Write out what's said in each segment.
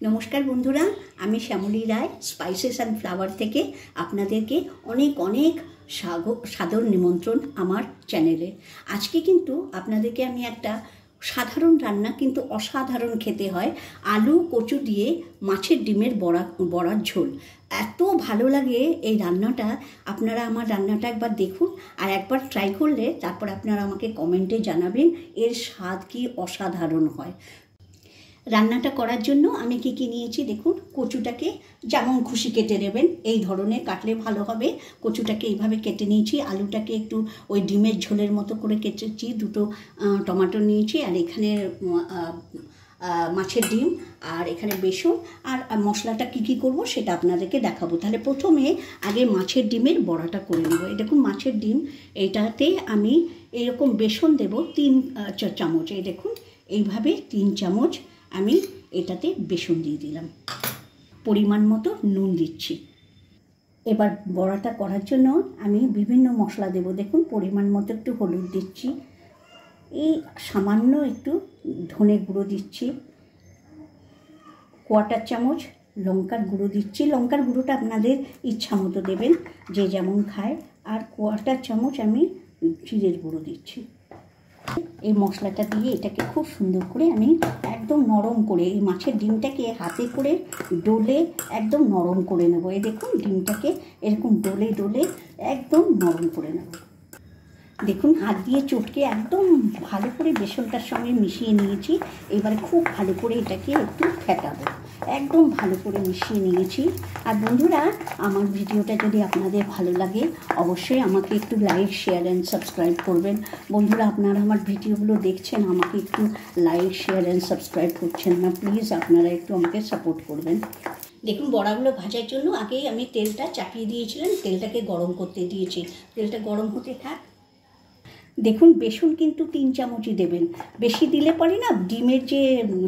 নমস্কার বন্ধুরা, আমি শ্যামলী রায় স্পাইসেস অ্যান্ড ফ্লাওয়ার থেকে আপনাদেরকে অনেক অনেক সাদর নিমন্ত্রণ আমার চ্যানেলে। আজকে কিন্তু আপনাদেরকে আমি একটা সাধারণ রান্না কিন্তু অসাধারণ খেতে হয়, আলু কচু দিয়ে মাছের ডিমের বড়ার ঝোল। এত ভালো লাগে এই রান্নাটা। আপনারা আমার রান্নাটা একবার দেখুন আর একবার ট্রাই করলে তারপর আপনারা আমাকে কমেন্টে জানাবেন এর স্বাদ কি অসাধারণ হয়। রান্নাটা করার জন্য আমি কি নিয়েছি দেখুন। কচুটাকে যেমন খুশি কেটে নেবেন, এই ধরনের কাটলে ভালো হবে। কচুটাকে এইভাবে কেটে নিয়েছি। আলুটাকে একটু ওই ডিমের ঝোলের মতো করে কেটেছি। দুটো টমেটো নিয়েছি, আর এখানে মাছের ডিম, আর এখানে বেসন। আর মশলাটা কি করব সেটা আপনাদেরকে দেখাবো। তাহলে প্রথমে আগে মাছের ডিমের বড়াটা করে নেব। এই দেখুন মাছের ডিম, এইটাতে আমি এরকম বেসন দেব 3 চামচ। এই দেখুন এইভাবে 3 চামচ আমি এটাতে বেসন দিয়ে দিলাম। পরিমাণ মতো নুন দিচ্ছি। এবার বড়াটা করার জন্য আমি বিভিন্ন মশলা দেব। দেখুন পরিমাণ মতো একটু হলুদ দিচ্ছি, এই সামান্য একটু ধনে গুঁড়ো দিচ্ছি, 1/4 চামচ লঙ্কার গুঁড়ো দিচ্ছি। লঙ্কার গুঁড়োটা আপনাদের ইচ্ছা মতো দেবেন, যে যেমন খায়। আর 1/4 চামচ আমি জিরের গুঁড়ো দিচ্ছি। এই মশলাটা দিয়ে এটাকে খুব সুন্দর করে আমি একদম নরম করে এই মাছের ডিমটাকে হাতে করে ডলে একদম নরম করে নেব। এই দেখুন ডিমটাকে এরকম ডলে ডলে একদম নরম করে নেব। দেখুন হাত দিয়ে চটকে একদম ভালো করে বেসনটার সঙ্গে মিশিয়ে নিয়েছি। এবারে খুব ভালো করে এটাকে একটু ফেটাবো। একদম ভালো করে মিশিয়ে নিয়েছি। আর বন্ধুরা, আমার ভিডিওটা যদি আপনাদের ভালো লাগে অবশ্যই আমাকে একটু লাইক, শেয়ার অ্যান্ড সাবস্ক্রাইব করবেন। বন্ধুরা, আপনারা আমার ভিডিওগুলো দেখছেন, আমাকে একটু লাইক, শেয়ার অ্যান্ড সাবস্ক্রাইব করছেন না, প্লিজ আপনারা একটু আমাকে সাপোর্ট করবেন। দেখুন বড়াগুলো ভাজার জন্য আগেই আমি তেলটা চাপিয়ে দিয়েছিলাম, তেলটাকে গরম করতে দিয়েছি। তেলটা গরম হতে থাক। দেখুন বেসন কিন্তু 3 চামচই দেবেন, বেশি দিলে পরে না ডিমের যে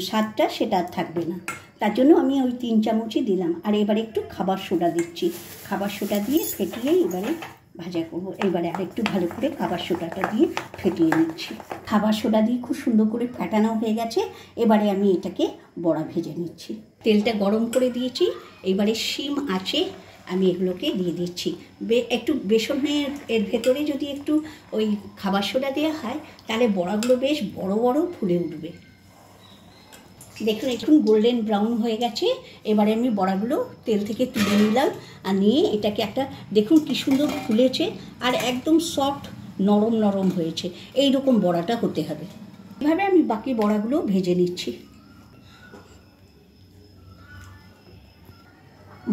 স্বাদটা সেটা আর থাকবে না। তার জন্য আমি ওই 3 চামচই দিলাম। আর এবারে একটু খাবার সোডা দিচ্ছি। খাবার সোডা দিয়ে ফেটিয়ে এবারে ভাজা করবো। এবারে আরেকটু ভালো করে খাবার সোডাটা দিয়ে ফেটিয়ে নিচ্ছি। খাবার সোডা দিয়ে খুব সুন্দর করে ফেটানো হয়ে গেছে। এবারে আমি এটাকে বড়া ভেজে নিচ্ছি। তেলটা গরম করে দিয়েছি। এবারে সিম আছে আমি এগুলোকে দিয়ে দিচ্ছি। একটু বেসনের এর ভেতরে যদি একটু ওই খাবার সোডা দেওয়া হয় তাহলে বড়াগুলো বেশ বড় বড় ফুলে উঠবে। দেখুন একটু গোল্ডেন ব্রাউন হয়ে গেছে। এবারে আমি বড়াগুলো তেল থেকে তুলে নিলাম। আর নিয়ে এটাকে একটা দেখুন কি সুন্দর ফুলেছে আর একদম সফট নরম নরম হয়েছে। এই রকম বড়াটা হতে হবে। এভাবে আমি বাকি বড়াগুলো ভেজে নিচ্ছি।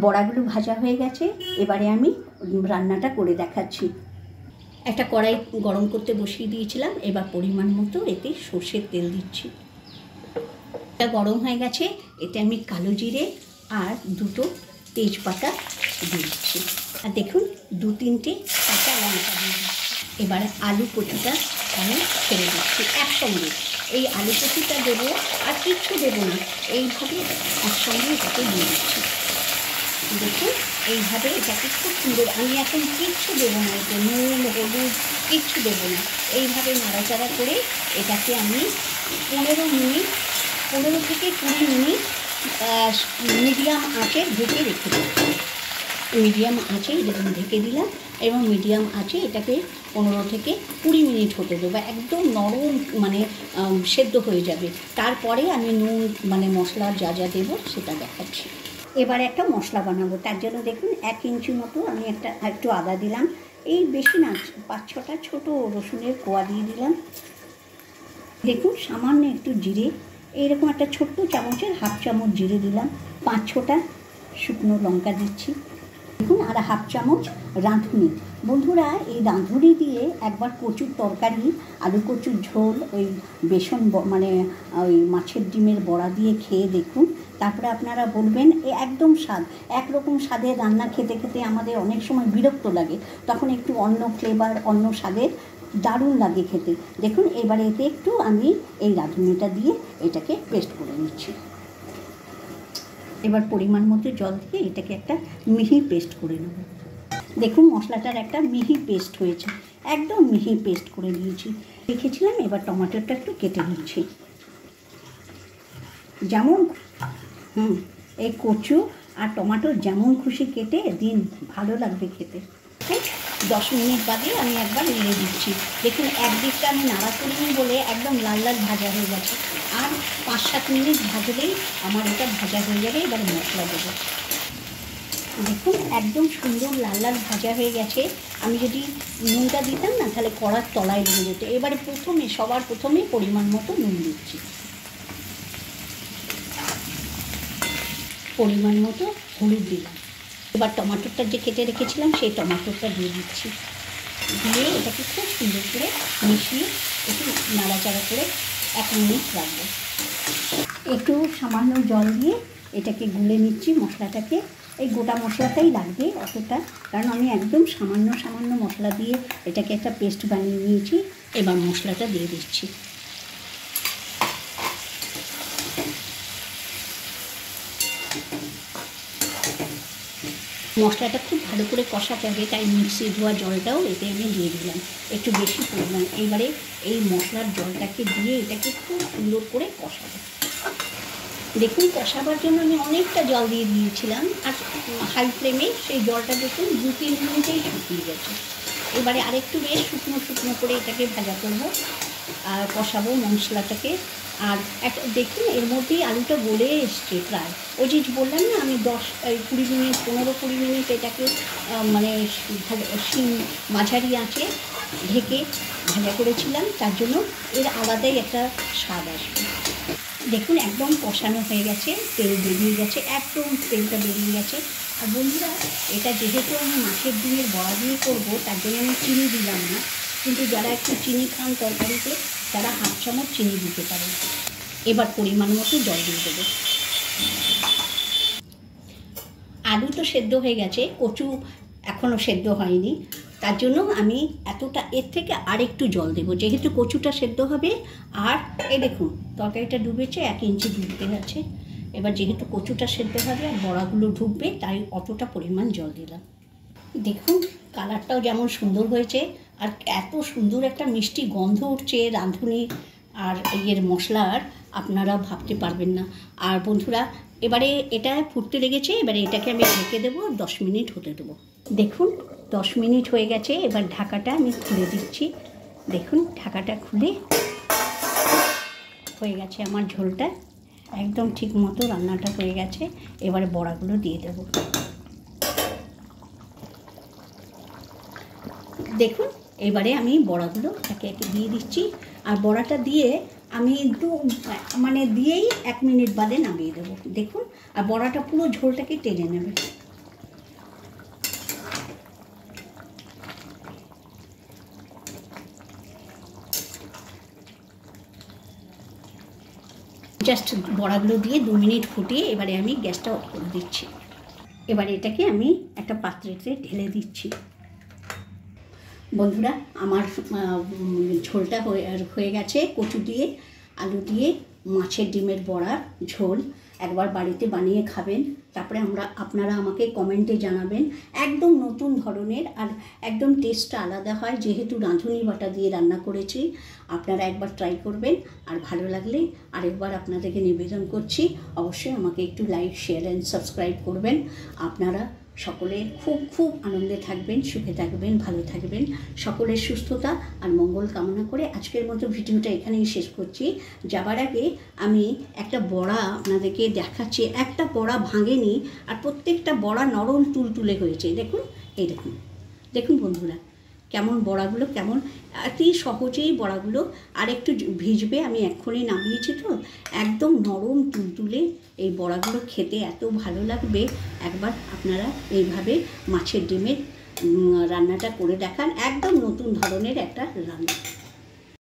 বড়াগুলো ভাজা হয়ে গেছে। এবারে আমি রান্নাটা করে দেখাচ্ছি। একটা কড়াই গরম করতে বসিয়ে দিয়েছিলাম। এবার পরিমাণ মতো এতে সর্ষের তেল দিচ্ছি। এটা গরম হয়ে গেছে। এতে আমি কালো জিরে আর 2টো তেজপাতা দিয়ে দিচ্ছি। আর দেখুন 2-3টে কাঁচা লঙ্কা দিয়ে দিচ্ছি। এবারে আলু কচুটা আমি ছেড়ে দিচ্ছি একসঙ্গে। এই আলু কচুটা দেবো আর কিচ্ছু দেবো না, এইভাবে একসঙ্গে এটাকে দিয়ে দিচ্ছি। দেখুন এইভাবে এটাকে খুব সুন্দর, আমি এখন কিচ্ছু দেবো না, এতে নুন হলুদ কিচ্ছু দেবো না। এইভাবে নাড়াচাড়া করে এটাকে আমি 15 থেকে 20 মিনিট মিডিয়াম আঁচে ঢেকে রেখে দেবো। মিডিয়াম আঁচে দেখুন ঢেকে দিলাম এবং মিডিয়াম আঁচে এটাকে 15 থেকে 20 মিনিট হতে দেবো। একদম নরম মানে সেদ্ধ হয়ে যাবে। তারপরে আমি নুন মানে মশলা যা যা দেবো সেটা দেখাচ্ছি। এবার একটা মশলা বানাবো। তার জন্য দেখুন 1 ইঞ্চি মতো আমি একটু আদা দিলাম। এই বেশি না, 5-6টা ছোটো রসুনের কোয়া দিয়ে দিলাম। দেখুন সামান্য একটু জিরে, এইরকম একটা ছোট্ট চামচের 1/2 চামচ জিরে দিলাম। 5-6টা শুকনো লঙ্কা দিচ্ছি। দেখুন আর 1/2 চামচ রাঁধুনি। বন্ধুরা, এই রাঁধুনি দিয়ে একবার কচুর তরকারি, আলু কচুর ঝোল, ওই বেসন মানে ওই মাছের ডিমের বড়া দিয়ে খেয়ে দেখুন। তারপরে আপনারা বলবেন এ একদম স্বাদ। একরকম স্বাদের রান্না খেতে খেতে আমাদের অনেক সময় বিরক্ত লাগে, তখন একটু অন্য ফ্লেভার, অন্য স্বাদের দারুণ লাগে খেতে। দেখুন এবারে এতে একটু আমি এই রাঁধুনিটা দিয়ে এটাকে পেস্ট করে নিচ্ছি। এবার পরিমাণ মতো জল দিয়ে এটাকে একটা মিহি পেস্ট করে নেব। দেখুন মশলাটার একটা মিহি পেস্ট হয়েছে, একদম মিহি পেস্ট করে নিয়েছি। রেখেছিলাম। এবার টমেটোটা একটু কেটে নিচ্ছি। যেমন এই কচু আর টমেটো যেমন খুশি কেটে দিন, ভালো লাগবে খেতে। 10 মিনিট বাদে আমি একবার নেড়ে দিচ্ছি। দেখুন একদিকটা আমি নাড়া করিনি বলে একদম লাল লাল ভাজা হয়ে গেছে। আর 5-7 মিনিট ভাজলেই আমার এটা ভাজা হয়ে যাবে। এবার মশলা দেবো। দেখুন একদম সুন্দর লাল লাল ভাজা হয়ে গেছে। আমি যদি নুনটা দিতাম না তাহলে কড়ার তলায় লেগে যেত। এবারে সবার প্রথমে পরিমাণ মতো নুন দিচ্ছি, পরিমাণ মতো হলুদ দিলাম। এবার টমেটোটা যে কেটে রেখেছিলাম সেই টমেটোটা দিয়ে দিচ্ছি। দিয়ে এটাকে খুব সুন্দর করে মিশিয়ে একটু নাড়াচাড়া করে 1 মিনিট রাখবো। একটু সামান্য জল দিয়ে এটাকে গুলে নিচ্ছি মশলাটাকে। এই গোটা মশলাটাই লাগবে অতটা, কারণ আমি একদম সামান্য মশলা দিয়ে এটাকে একটা পেস্ট বানিয়ে নিয়েছি। এবার মশলাটা দিয়ে দিচ্ছি। মশলাটা খুব ভালো করে কষাতে হবে, তাই মিক্সি ধোয়া জলটাও এতে আমি দিয়ে দিলাম একটু বেশি পরিমাণ। এবারে এই মশলার জলটাকে দিয়ে এটাকে খুব সুন্দর করে কষাবো। দেখুন কষাবার জন্য আমি অনেকটা জল দিয়ে দিয়েছিলাম, আর হাই ফ্লেমে সেই জলটা দেখুন 2-3 মিনিটেই শুকিয়ে গেছে। এবারে আরেকটু বেশ শুকনো করে এটাকে ভাজা করবো আর কষাবো মশলাটাকে। আর একটা দেখুন এর মধ্যেই আলুটা গলে এসছে প্রায়। ওই যে বললাম না আমি 10-20 মিনিট 15-20 মিনিট এটাকে মানে মাঝারি আঁচে ঢেকে ভাজা করেছিলাম, তার জন্য এর আলাদাই একটা স্বাদ আসবে। দেখুন একদম কষানো হয়ে গেছে, তেল বেরিয়ে গেছে, একদম তেলটা বেরিয়ে গেছে। আর বন্ধুরা এটা যেহেতু আমি মাছের ডিমের বড়া দিয়ে করবো, তার জন্য আমি চিনি দিলাম না, কিন্তু যারা একটু চিনি খান তরকারিতে তারা 1/2 চামচ চিনি দিতে পারেন। এবার পরিমাণ মতো জল দিয়ে দেবো। আলু তো সেদ্ধ হয়ে গেছে, কচু এখনও সেদ্ধ হয়নি, তার জন্য আমি এর থেকে আরেকটু জল দেবো, যেহেতু কচুটা সেদ্ধ হবে। আর এই দেখুন তরকারিটা ডুবেছে, 1 ইঞ্চি ডুবতে আছে। এবার যেহেতু কচুটা সেদ্ধ হবে আর বড়াগুলো ঢুকবে, তাই অতটা পরিমাণ জল দিলাম। দেখুন কালারটাও যেমন সুন্দর হয়েছে, আর এত সুন্দর একটা মিষ্টি গন্ধ উঠছে রাঁধুনি আর এর মশলার, আপনারা ভাবতে পারবেন না। আর বন্ধুরা এবারে এটা ফুটতে লেগেছে, এবারে এটাকে আমি ঢেকে দেবো, 10 মিনিট হতে দেবো। দেখুন 10 মিনিট হয়ে গেছে। এবার ঢাকাটা আমি খুলে দিচ্ছি। দেখুন ঢাকাটা খুলে হয়ে গেছে আমার ঝোলটা, একদম ঠিক মতো রান্নাটা হয়ে গেছে। এবারে বড়াগুলো দিয়ে দেবো। দেখুন এবারে আমি বড়াগুলো একে একে দিয়ে দিচ্ছি। আর বড়াটা দিয়ে আমি দিয়েই 1 মিনিট বাদে নামিয়ে দেবো। দেখুন আর বড়াটা পুরো ঝোলটাকে টেনে নেবে। জাস্ট বড়াগুলো দিয়ে 2 মিনিট ফুটিয়ে এবারে আমি গ্যাসটা অফ করে দিচ্ছি। এবারে এটাকে আমি একটা পাত্রেতে ঢেলে দিচ্ছি। বন্ধুরা আমার ঝোলটা হয়ে গেছে। কচু দিয়ে আলু দিয়ে মাছের ডিমের বড়ার ঝোল। একবার বাড়িতে বানিয়ে খাবেন, তারপরে আপনারা আমাকে কমেন্টে জানাবেন। একদম নতুন ধরনের আর একদম টেস্টটা আলাদা হয়, যেহেতু রাঁধুনি বাটা দিয়ে রান্না করেছি। আপনারা একবার ট্রাই করবেন, আর ভালো লাগলে আরেকবার আপনাদেরকে নিবেদন করছি অবশ্যই আমাকে একটু লাইক, শেয়ার অ্যান্ড সাবস্ক্রাইব করবেন। আপনারা সকলে খুব আনন্দে থাকবেন, সুখে থাকবেন, ভালো থাকবেন। সকলের সুস্থতা আর মঙ্গল কামনা করে আজকের মতো ভিডিওটা এখানেই শেষ করছি। যাবার আগে আমি একটা বড়া আপনাদেরকে দেখাচ্ছি। একটা বড়া ভাঙেনি, আর প্রত্যেকটা বড়া নরম তুলতুলে হয়েছে। দেখুন এই দেখুন বন্ধুরা কেমন বড়াগুলো, কেমন অতি সহজেই বড়াগুলো। আর একটু ভিজবে, আমি এক্ষুনি নামিয়েছি তো, একদম নরম তুলতুলে এই বড়াগুলো খেতে এত ভালো লাগবে। একবার আপনারা এইভাবে মাছের ডিমের রান্নাটা করে দেখান, একদম নতুন ধরনের একটা রান্না।